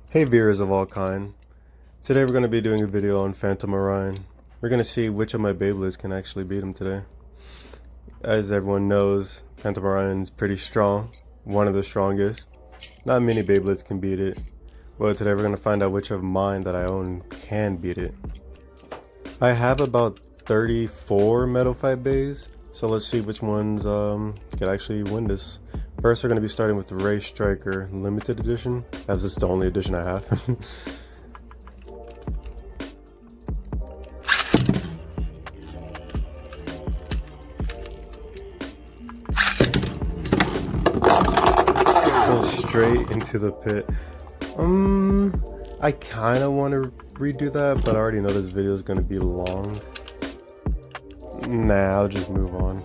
Hey viewers of all kind, today we're going to be doing a video on Phantom Orion. We're going to see which of my Beyblades can actually beat him today. As everyone knows, Phantom Orion is pretty strong, one of the strongest. Not many Beyblades can beat it, but today we're going to find out which of mine that I own can beat it. I have about 34 Metal Fight Bays, so let's see which ones can actually win this. First, we're going to be starting with the Ray Striker Limited Edition, as it's the only edition I have. Go straight into the pit. I kind of want to redo that, but I already know this video is going to be long. Nah, I'll just move on.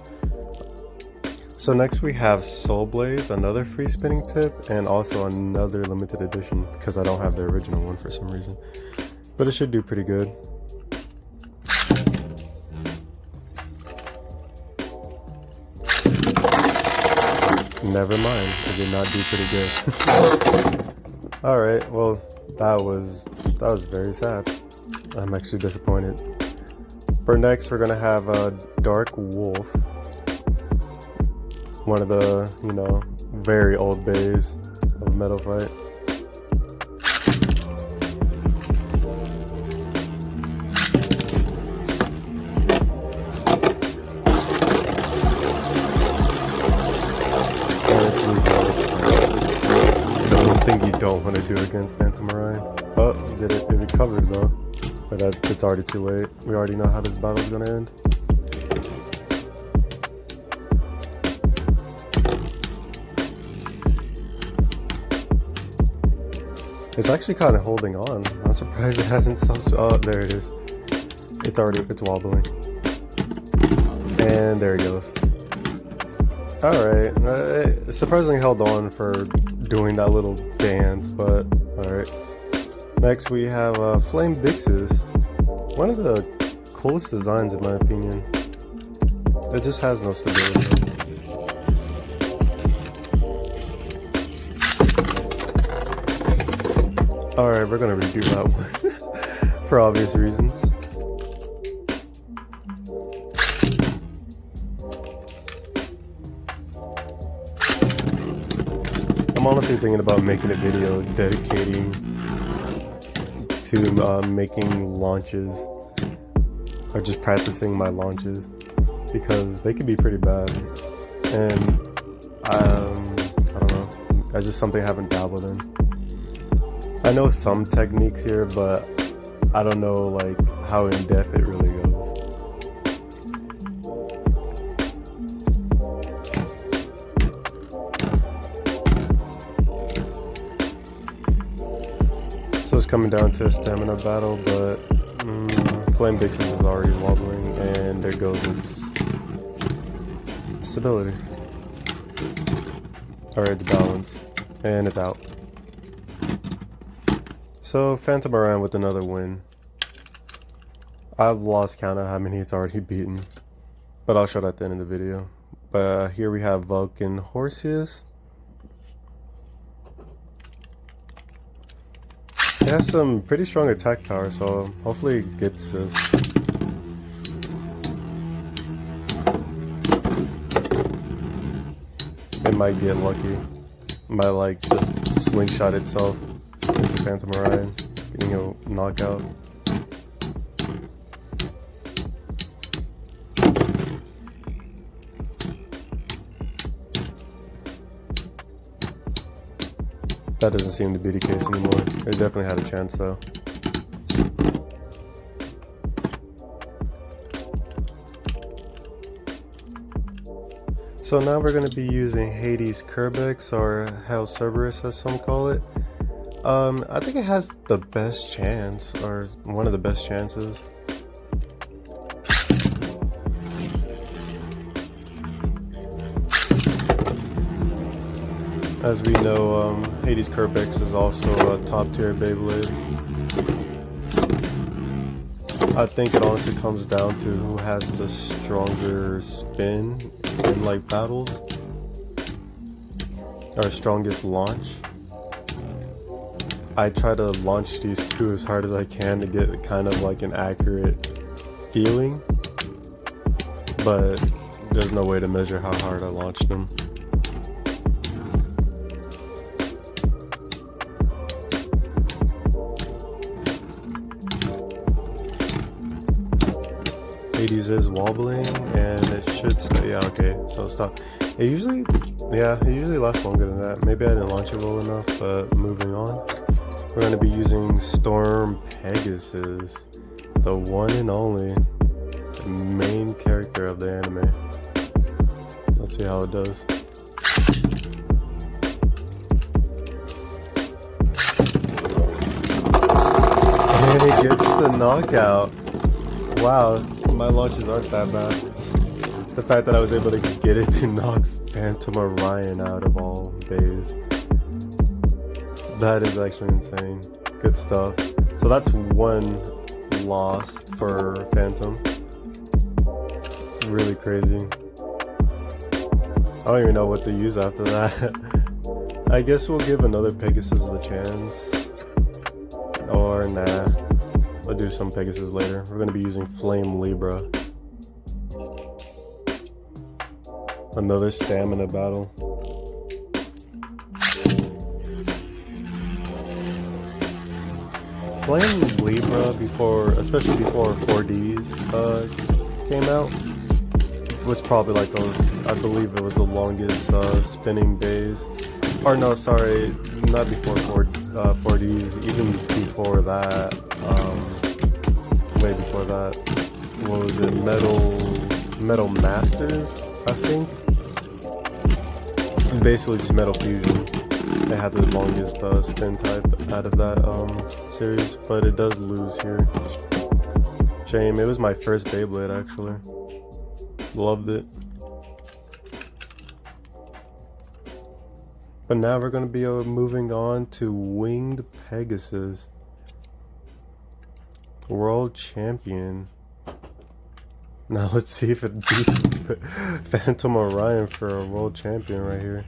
So next we have Soul Blade, another free spinning tip, and also another limited edition because I don't have the original one for some reason. But it should do pretty good. Never mind, it did not do pretty good. Alright, well that was very sad. I'm actually disappointed. For next we're gonna have a Dark Wolf. One of the, very old bays of Metal Fight. The one thing you don't want to do against Phantom Orion. Oh, he did it. It recovered though. But it's already too late. We already know how this battle's gonna end. It's actually kind of holding on. I'm surprised it hasn't oh, there it is. It's wobbling. And there it goes. Alright, it surprisingly held on for doing that little dance, but alright. Next we have Flame Bixes. One of the coolest designs in my opinion. It just has no stability. Alright, we're gonna redo that one for obvious reasons. I'm honestly thinking about making a video dedicating to making launches or just practicing my launches because they can be pretty bad, and I don't know, that's just something I haven't dabbled in. I know some techniques here, but I don't know like how in depth it really goes. So it's coming down to a stamina battle, but Flame Bixes is already wobbling, and there goes its stability. Alright, the balance, and it's out. So Phantom Orion with another win. I've lost count of how many it's already beaten, but I'll show that at the end of the video. But here we have Vulcan Horseus. It has some pretty strong attack power, so hopefully it gets this. It might get lucky. It might like just slingshot itself into Phantom Orion, getting a knockout. That doesn't seem to be the case anymore. It definitely had a chance though. So now we're going to be using Hades Kerbex, or Hell Cerberus as some call it. I think it has the best chance, or one of the best chances. As we know, Hades Kerbex is also a top tier Beyblade. I think it honestly comes down to who has the stronger spin in like battles, or strongest launch. I try to launch these two as hard as I can to get kind of like an accurate feeling, but there's no way to measure how hard I launched them. Hades is wobbling and it should stay. Yeah, okay, so stop. It usually lasts longer than that. Maybe I didn't launch it well enough, but moving on. We're going to be using Storm Pegasus, the one and only main character of the anime. Let's see how it does. And it gets the knockout. Wow, my launches aren't that bad. The fact that I was able to get it to knock Phantom Orion out of all days. That is actually insane. Good stuff. So that's one loss for Phantom. Really crazy. I don't even know what to use after that. I guess we'll give another Pegasus a chance. Or nah. I'll do some Pegasus later. We're going to be using Flame Libra. Another stamina battle. Flame Libra especially before 4Ds came out, was probably like I believe it was the longest spinning days. Or no, sorry, not before 4Ds, even before that, way before that. What was it? Metal Masters, I think. Basically just Metal Fusion. They had the longest spin type out of that series, but it does lose here. Shame. It was my first Beyblade actually. Loved it. But now we're going to be moving on to Winged Pegasus. World Champion. Now let's see if it beats Phantom Orion for a World Champion right here.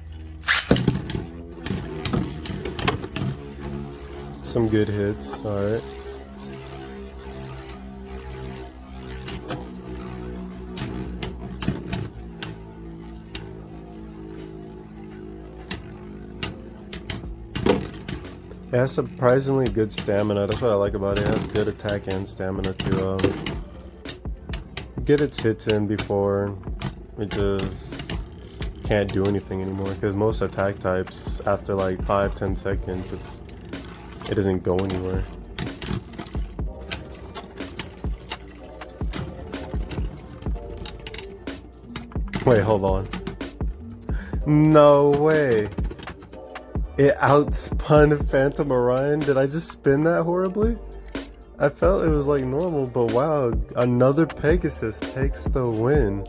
Some good hits, alright. It has surprisingly good stamina. That's what I like about it. It has good attack and stamina to get its hits in before it just can't do anything anymore. Because most attack types, after like 5-10 seconds, it doesn't go anywhere. Wait, hold on. No way. It outspun Phantom Orion. Did I just spin that horribly? I felt it was like normal, but wow, another Pegasus takes the win.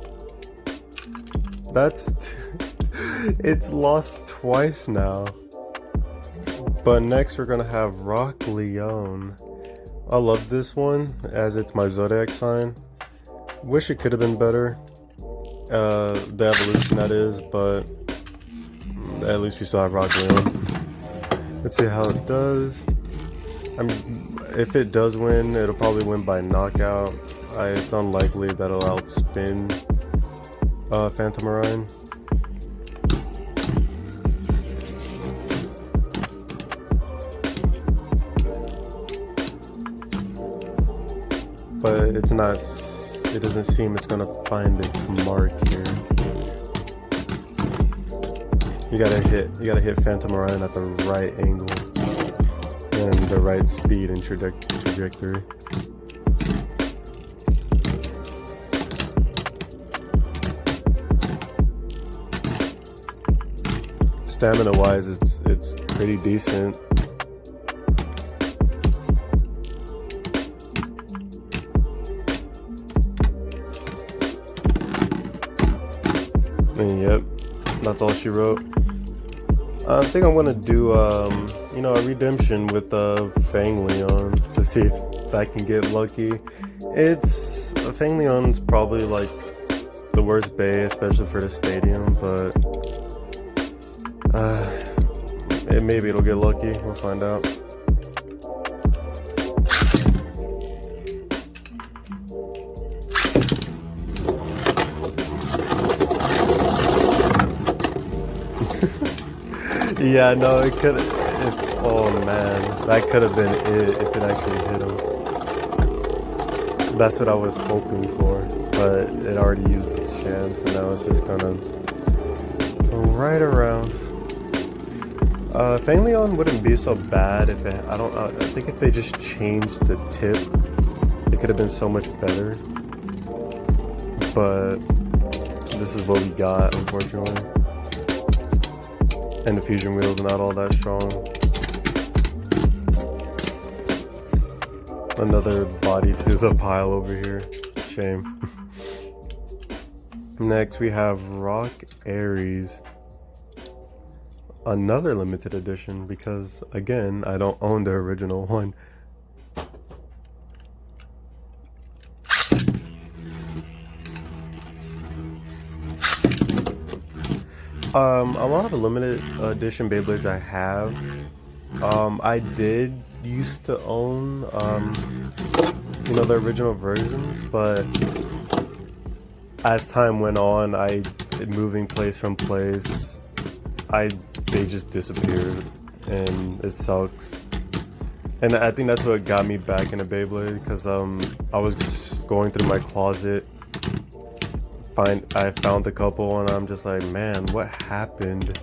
It's lost twice now. But next we're gonna have Rock Leone. I love this one as it's my zodiac sign. Wish it could have been better. The evolution that is, but at least we still have Rock Leone. Let's see how it does. If it does win, it'll probably win by knockout. It's unlikely that it'll outspin Phantom Orion. But it's not. It doesn't seem it's gonna find its mark here. You gotta hit Phantom Orion at the right angle and the right speed and trajectory. Stamina wise, it's pretty decent. And yep, that's all she wrote. I think I'm gonna do a redemption with Fang Leon to see if I can get lucky. Fang Leon's probably like the worst bay, especially for the stadium, but maybe it'll get lucky. We'll find out. Yeah, no, it could. Oh man, that could have been it if it actually hit him. That's what I was hoping for, but it already used its chance, and now it's just gonna go right around. Fanglion wouldn't be so bad if it. I think if they just changed the tip, it could have been so much better. But this is what we got, unfortunately. And the fusion wheel's not all that strong. Another body to the pile over here. Shame. Next we have Rock Aries. Another limited edition because, again, I don't own the original one. A lot of the limited edition Beyblades I have, I did used to own, the original versions, but as time went on, moving place from place, they just disappeared, and it sucks. And I think that's what got me back into Beyblade, because I was just going through my closet. I found a couple, and I'm just like, man, what happened?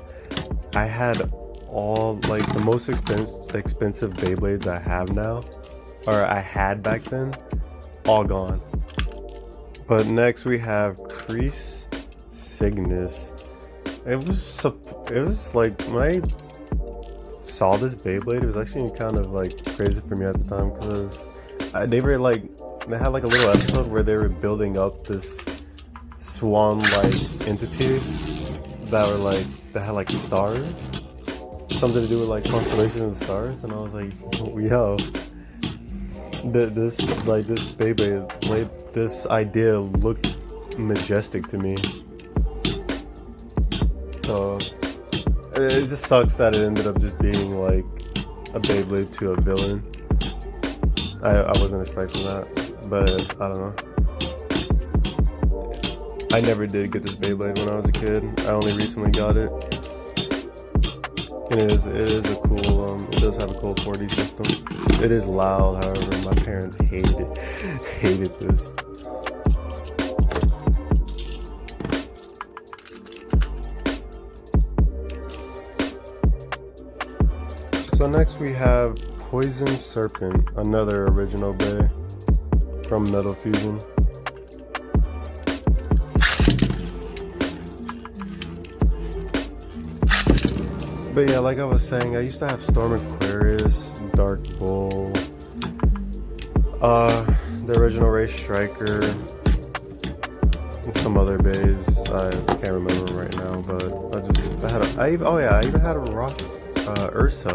I had all, like, the most expensive Beyblades I have now, or I had back then, all gone. But next we have Crease Cygnus. It was like, when I saw this Beyblade, it was actually kind of like crazy for me at the time, because they had like a little episode where they were building up this swan-like entity that had like stars, something to do with like constellations of stars, and I was like, yo, this Beyblade, this idea looked majestic to me. So it just sucks that it ended up just being like a Beyblade to a villain. I wasn't expecting that, but I don't know. I never did get this Beyblade when I was a kid. I only recently got it. And it is a cool, it does have a cool 4D system. It is loud, however, my parents hated this. So next we have Poison Serpent, another original Bey from Metal Fusion. But yeah, like I was saying, I used to have Storm Aquarius, Dark Bull, the original Race Striker, and some other Beys. I can't remember right now, but I even had a Rock Ursa.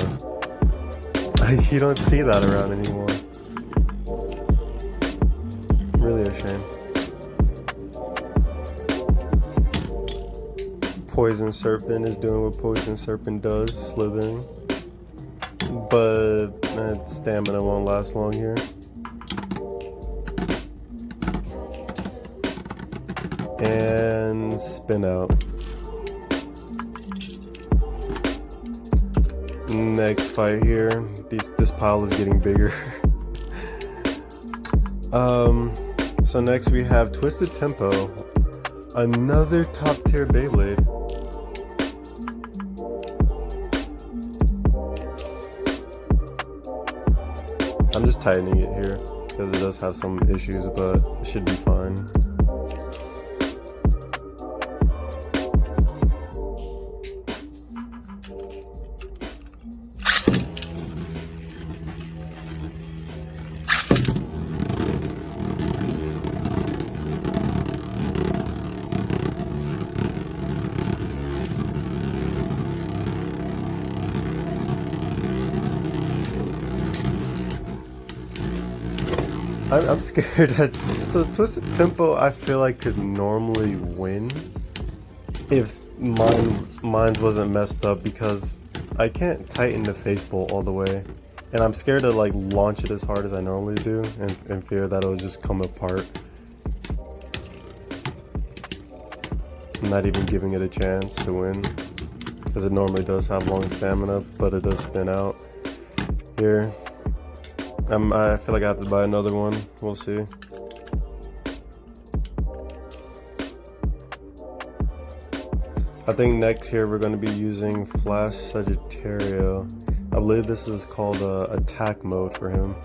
You don't see that around anymore. Really a shame. Poison Serpent is doing what Poison Serpent does, slithering. But that stamina won't last long here. And spin out. Next fight here. This pile is getting bigger. So next we have Twisted Tempo. Another top tier Beyblade. I'm just tightening it here because it does have some issues, but it should be fine. I'm scared that so Twisted Tempo I feel like could normally win if mine wasn't messed up, because I can't tighten the face bolt all the way, and I'm scared to like launch it as hard as I normally do and fear that it'll just come apart. I'm not even giving it a chance to win. because it normally does have long stamina, but it does spin out here. I feel like I have to buy another one. We'll see. I think next here we're going to be using Flash Sagittario. I believe this is called attack mode for him.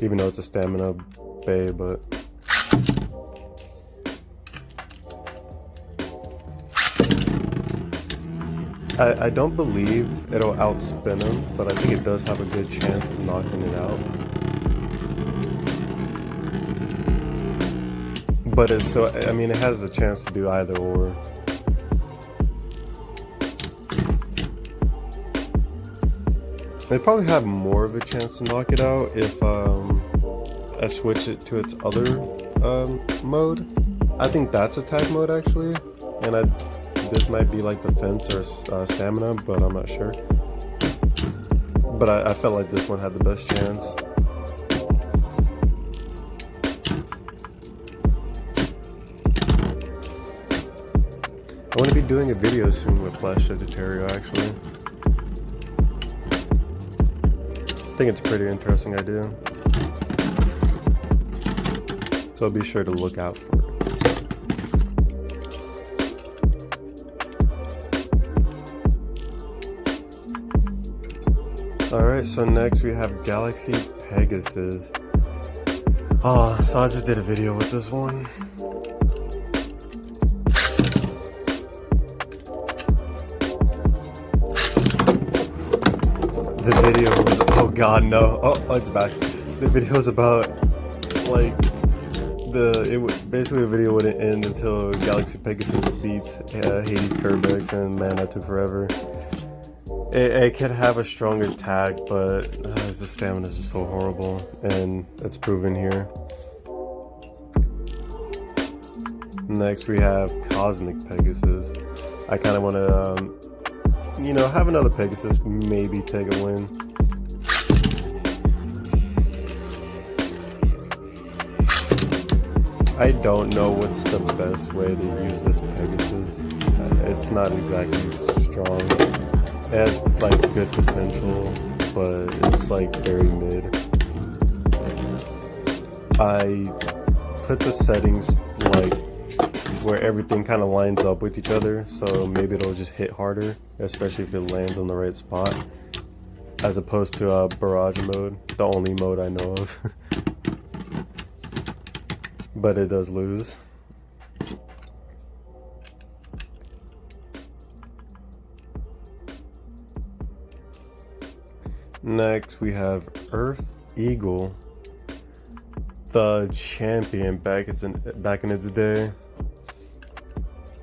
Even though it's a stamina bay, but I don't believe it'll outspin him, but I think it does have a good chance of knocking it out. But it's so, I mean, it has a chance to do either or. They probably have more of a chance to knock it out if I switch it to its other mode. I think that's attack mode actually, and this might be like defense or stamina, but I'm not sure. But I felt like this one had the best chance. I want to be doing a video soon with Flash Sagittario actually. I think it's a pretty interesting idea. So be sure to look out for it. Alright, so next we have Galaxy Pegasus. Oh, so I just did a video with this one. The video was, oh god no, oh it's back. The video was about, like, basically the video wouldn't end until Galaxy Pegasus beats Hades Kerbex, and man, that took forever. It could have a strong attack, but the stamina is just so horrible, and it's proven here. Next we have Cosmic Pegasus. I kind of want to you know, have another Pegasus, maybe take a win. I don't know what's the best way to use this Pegasus. It's not exactly strong. It has like good potential, but it's like very mid. I put the settings like where everything kind of lines up with each other, so maybe it'll just hit harder, especially if it lands on the right spot, as opposed to barrage mode, the only mode I know of. But it does lose. Next we have Earth Eagle, the champion back in its day.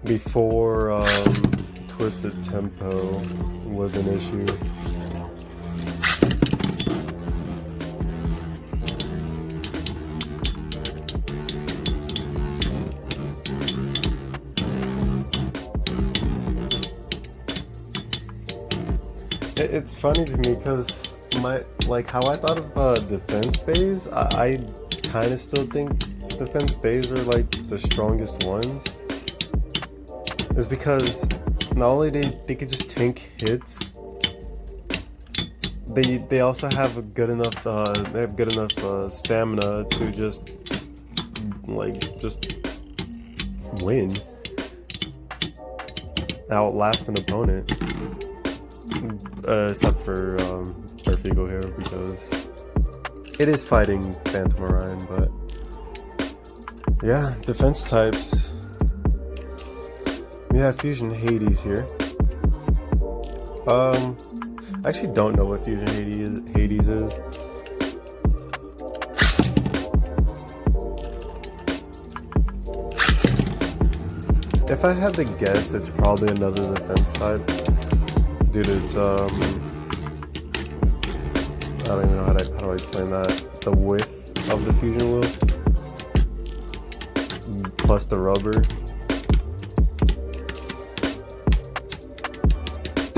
Before Twisted Tempo was an issue. It's funny to me because how I thought of defense bays, I kind of still think defense bays are like the strongest ones. Is because not only they could just tank hits, they also have a good enough stamina to just win, outlast an opponent. Except for Earth Eagle here, because it is fighting Phantom Orion, but yeah, defense types. We have Fusion Hades here. I actually don't know what Fusion Hades is. If I had to guess, it's probably another defense type. Due to its, I don't even know how do I explain that. The width of the fusion wheel, plus the rubber.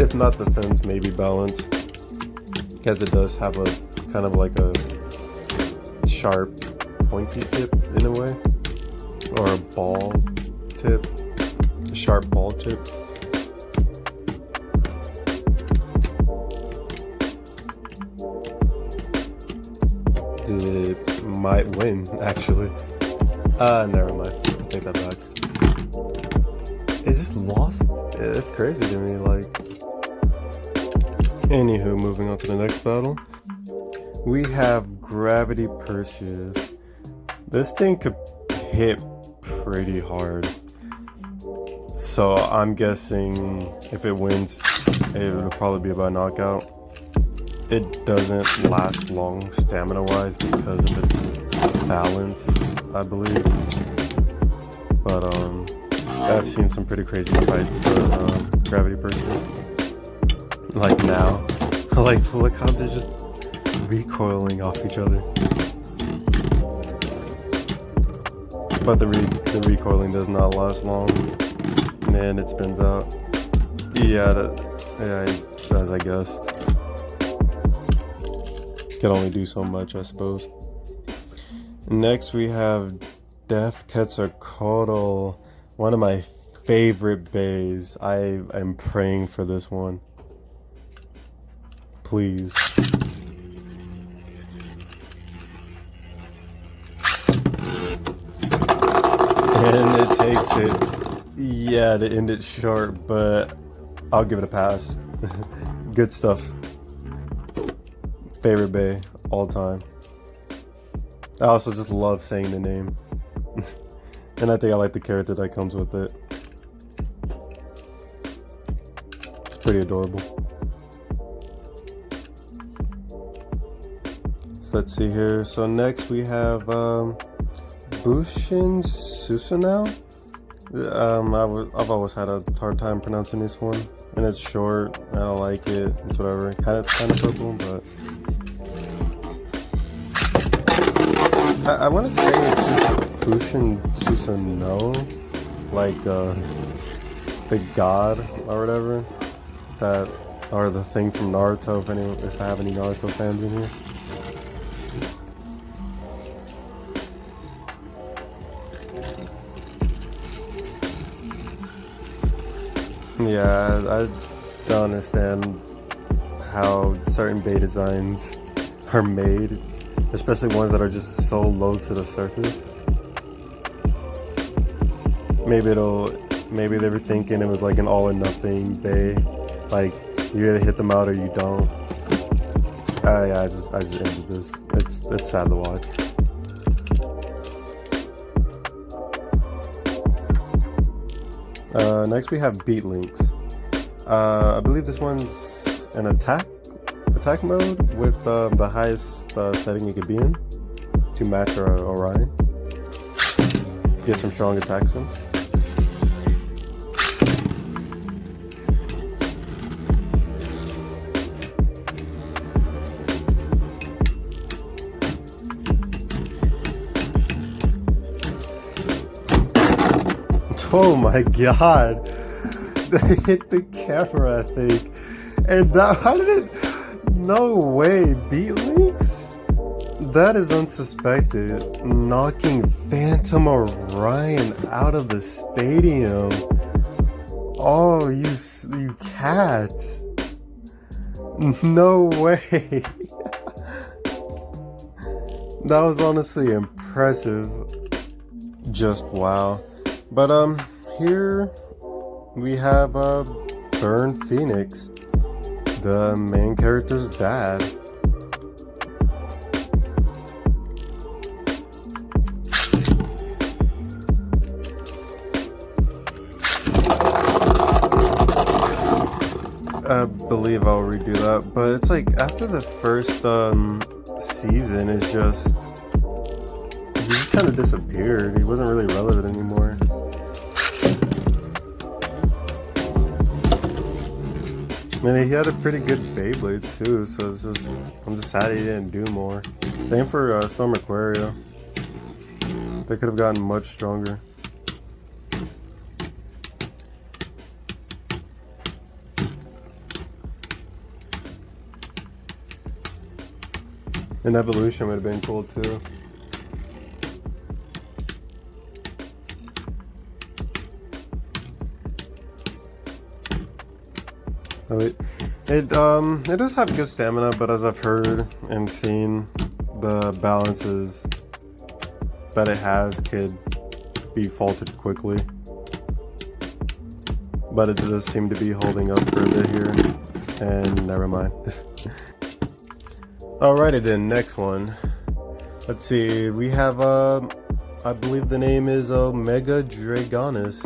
If not defense, maybe balance, because it does have a kind of like a sharp, pointy tip in a way, or a ball tip, a sharp ball tip. it might win, actually. Never mind. I'll take that back. It just lost. It's crazy to me, like. Anywho, moving on to the next battle. We have Gravity Perseus. This thing could hit pretty hard. So I'm guessing if it wins, it'll probably be by knockout. It doesn't last long stamina-wise because of its balance, I believe. But I've seen some pretty crazy fights with Gravity Perseus. Like now, like look how they're just recoiling off each other. But the recoiling does not last long. Man, it spins out. Yeah, as I guessed. Can only do so much, I suppose. Next we have Death Quetzalcoatl, one of my favorite bays. I am praying for this one. Please. And it takes it. Yeah, to end it short, but I'll give it a pass. Good stuff. Favorite bay, all time. I also just love saying the name. And I think I like the character that comes with it. It's pretty adorable. So let's see here. So next we have Bushin Susanoo. I've always had a hard time pronouncing this one, and it's short. I don't like it. It's whatever. Kind of purple, but I want to say it's just Bushin Susanoo, like the god or whatever, that or the thing from Naruto. If I have any Naruto fans in here. Yeah, I don't understand how certain bay designs are made, especially ones that are just so low to the surface. Maybe they were thinking it was like an all or nothing bay, like you either hit them out or you don't. Yeah, I just ended this. It's sad to watch. Next we have Beat Links. I believe this one's an attack mode with the highest setting you could be in to match Orion. Get some strong attacks in. Oh my god, they hit the camera, I think. And that, how did it? No way, Beat Links? That is unsuspected. Knocking Phantom Orion out of the stadium. Oh, you cat. No way. That was honestly impressive. Just wow. But here we have Burn Phoenix, the main character's dad. I believe I'll redo that, but it's like after the first season, it's just he just kind of disappeared. He wasn't really relevant anymore. I mean, he had a pretty good Beyblade too, so it's just I'm just sad he didn't do more. Same for Storm Aquaria. They could have gotten much stronger. An evolution would have been cool too. It does have good stamina, but as I've heard and seen, the balances that it has could be faulted quickly, but it does seem to be holding up for a bit here, and never mind. Alrighty then, next one. Let's see, we have I believe the name is Omega Dragonis.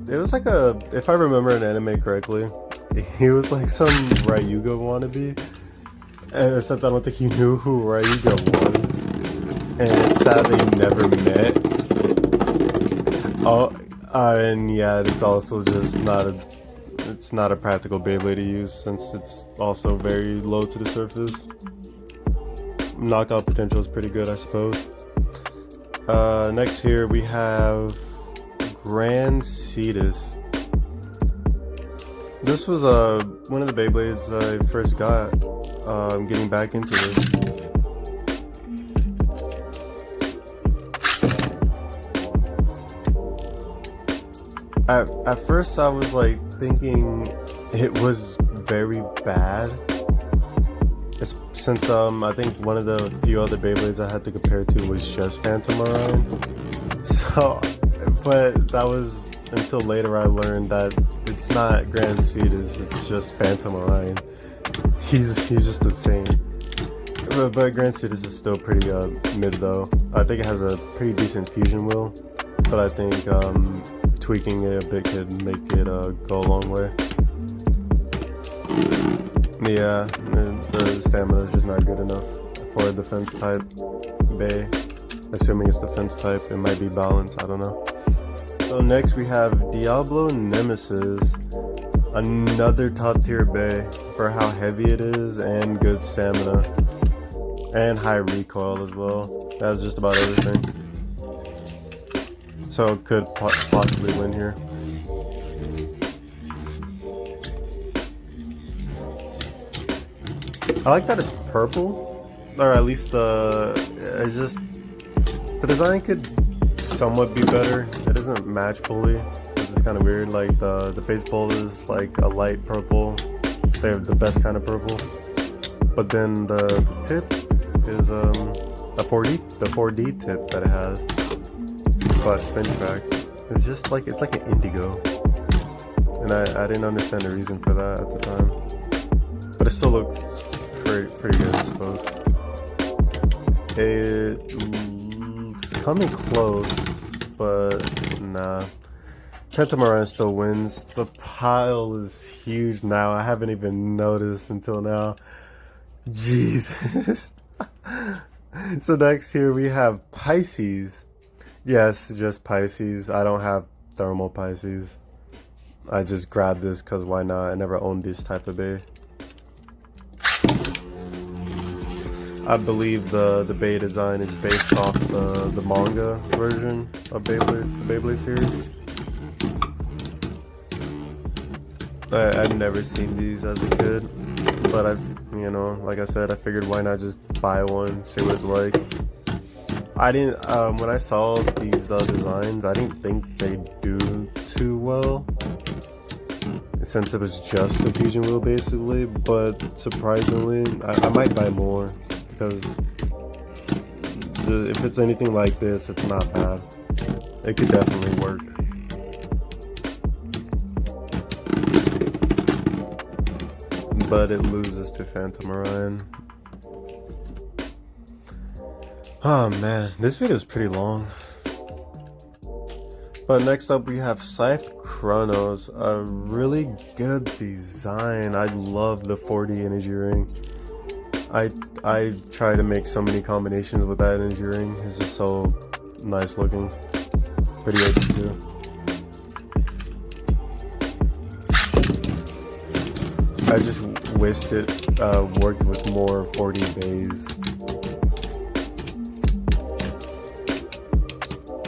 It was like if I remember an anime correctly, he was like some Ryuga wannabe, and except I don't think he knew who Ryuga was, and it's sad they never met. Oh, and yeah, it's also just it's not a practical Beyblade to use since it's also very low to the surface. Knockout potential is pretty good, I suppose. Next here we have Grand Cetus. This was one of the Beyblades I first got. I'm getting back into this. At first I was like thinking it was very bad. Since I think one of the few other Beyblades I had to compare to was just Phantom Orion. So, but that was until later I learned that it's not Grand Cetus, it's just Phantom Orion. He's just the same. But Grand Cetus is still pretty mid though. I think it has a pretty decent fusion wheel, but I think tweaking it a bit could make it go a long way. Yeah, the stamina is just not good enough for a defense type Bay. Assuming it's defense type, it might be balanced, I don't know. So next we have Diablo Nemesis, another top tier Bay for how heavy it is and good stamina. And high recoil as well. That's just about everything. So it could possibly win here. I like that it's purple, or at least it's just the design could somewhat be better. It doesn't match fully, which is kind of weird. Like the face bowl is like a light purple. They have the best kind of purple, but then the tip is the 4D tip that it has. But spin track, it's just like it's like an indigo, and I didn't understand the reason for that at the time, but it still looks pretty good, I suppose. It's coming close, but nah. Phantom Orion still wins. The pile is huge now. I haven't even noticed until now. Jesus. So next here we have Pisces. Yes, just Pisces. I don't have thermal Pisces. I just grabbed this because why not? I never owned this type of Bay. I believe the Bay design is based off the manga version of Beyblade, the Beyblade series. I've never seen these as a kid, but like I said, I figured why not just buy one, see what it's like. I didn't, when I saw these designs, I didn't think they'd do too well, since it was just a fusion wheel basically, but surprisingly, I might buy more, because if it's anything like this, it's not bad. It could definitely work. But it loses to Phantom Orion. Oh man, this video is pretty long. But next up we have Scythe Chronos, a really good design. I love the 4D energy ring. I try to make so many combinations with that energy ring. It's just so nice looking. Pretty easy too. I just wished it worked with more 4D bays,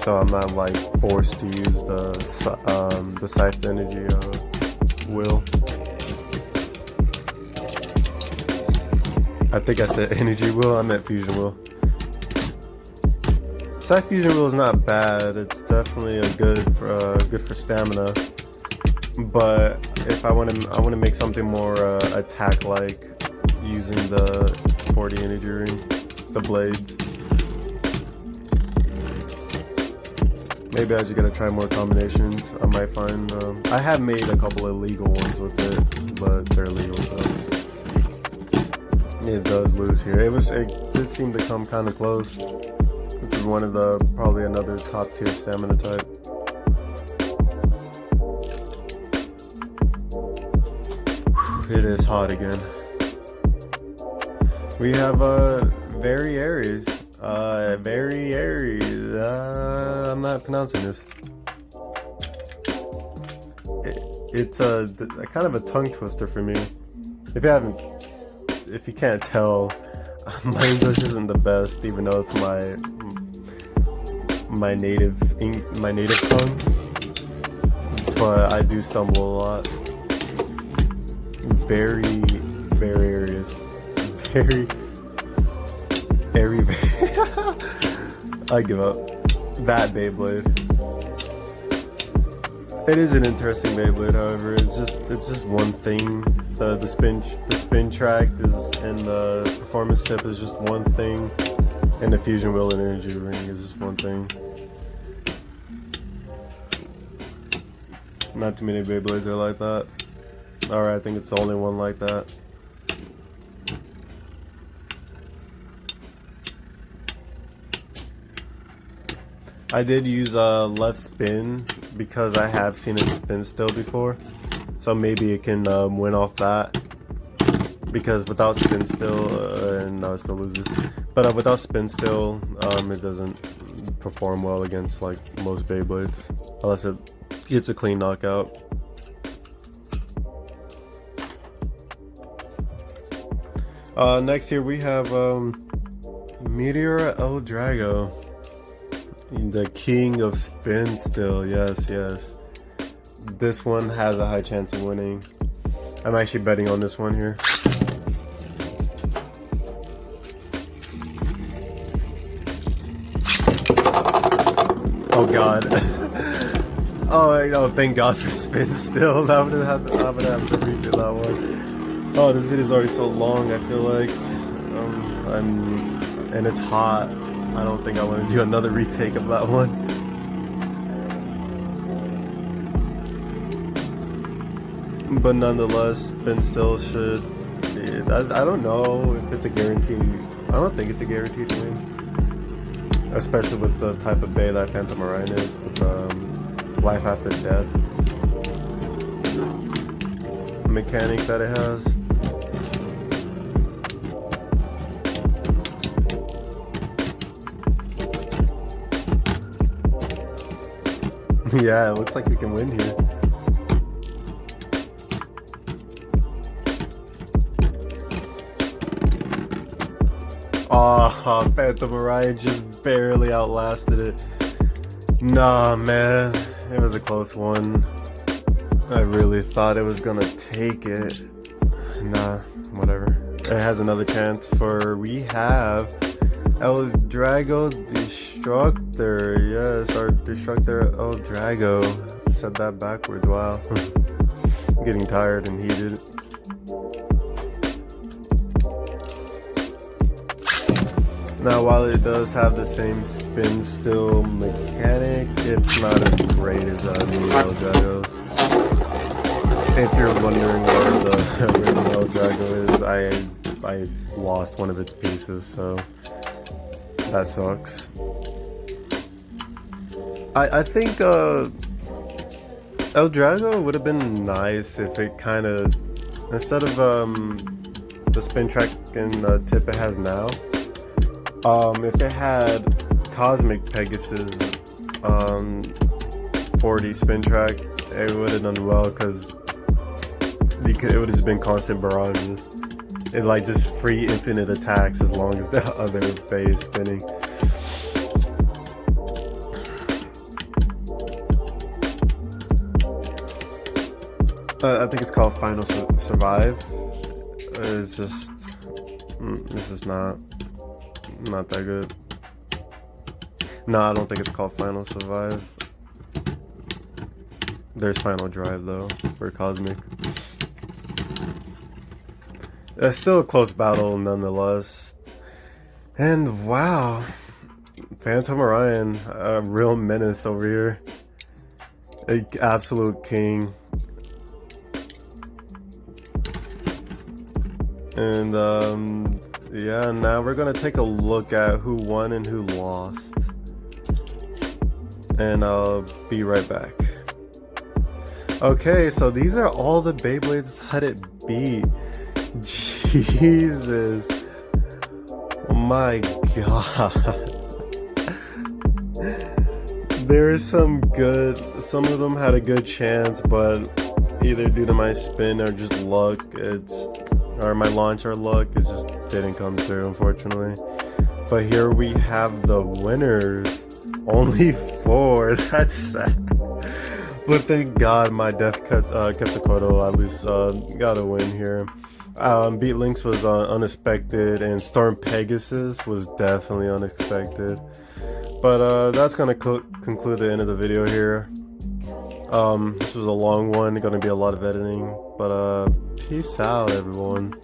so I'm not like forced to use the Scythe energy wheel. I think I said energy wheel, I meant fusion wheel. Scythe fusion wheel is not bad. It's definitely good for stamina. But if I want to make something more attack-like, using the 40 energy ring, the blades. Maybe I just gotta try more combinations. I might find, I have made a couple illegal ones with it, but they're illegal, so. It does lose here. It did seem to come kind of close. Which is one of the, probably another top tier stamina type. It is hot again. We have very Aries. Very Aries. I'm not pronouncing this. It's a kind of a tongue twister for me. If you can't tell, my English isn't the best, even though it's my native tongue. But I do stumble a lot. Very Aries. Very. I give up. That Beyblade. It is an interesting Beyblade, however. It's just one thing. The spin track is, and the performance tip is just one thing, and the fusion wheel and energy ring is just one thing. Not too many Beyblades are like that. Alright, I think it's the only one like that. I did use left spin because I have seen it spin still before, so maybe it can win off that. Because without spin still, no, it still loses. But without spin still, it doesn't perform well against like most Beyblades, unless it gets a clean knockout. Next here we have Meteor El Drago. The king of spin still, yes. This one has a high chance of winning. I'm actually betting on this one here. Oh god. Oh, thank god for spin still. I would have to redo that one. Oh, this video is already so long, I feel like. And it's hot. I don't think I want to do another retake of that one. But nonetheless, spin still should. I don't know if it's a guarantee. I don't think it's a guaranteed win. Especially with the type of bay that Phantom Orion is, with life after death mechanic that it has. Yeah, it looks like you can win here. Oh, Phantom Orion just barely outlasted it. Nah, man, it was a close one. I really thought it was gonna take it. Nah, whatever. It has another chance for, we have El Drago Destructor. Yes, our Destructor El Drago. Said that backwards, wow. I'm getting tired and heated. Now, while it does have the same spin still mechanic, it's not as great as the El Drago. If you're wondering where the original El Drago is, I lost one of its pieces, so that sucks. I think El Drago would have been nice if it kind of, instead of the spin track and tip it has now, if it had Cosmic Pegasus 40 spin track, it would have done well, because it would have just been constant barrages. It's like just free infinite attacks as long as the other bay is spinning. I think it's called Final Survive. It's just not that good. No, I don't think it's called Final Survive. There's Final Drive though for Cosmic. It's still a close battle nonetheless. And wow, Phantom Orion, a real menace over here. An absolute king. And yeah, now we're gonna take a look at who won and who lost. And I'll be right back. Okay, so these are all the Beyblades that it beat. Jesus. My God. There is some of them had a good chance, but either due to my spin or just luck, or my launcher luck, it just didn't come through, unfortunately. But here we have the winners. Only 4. That's sad. But thank God my Def Quetzalcoatl at least got a win here. Beat Lynx was unexpected, and Storm Pegasus was definitely unexpected. But that's gonna conclude the end of the video here. This was a long one, gonna be a lot of editing. But peace out, everyone.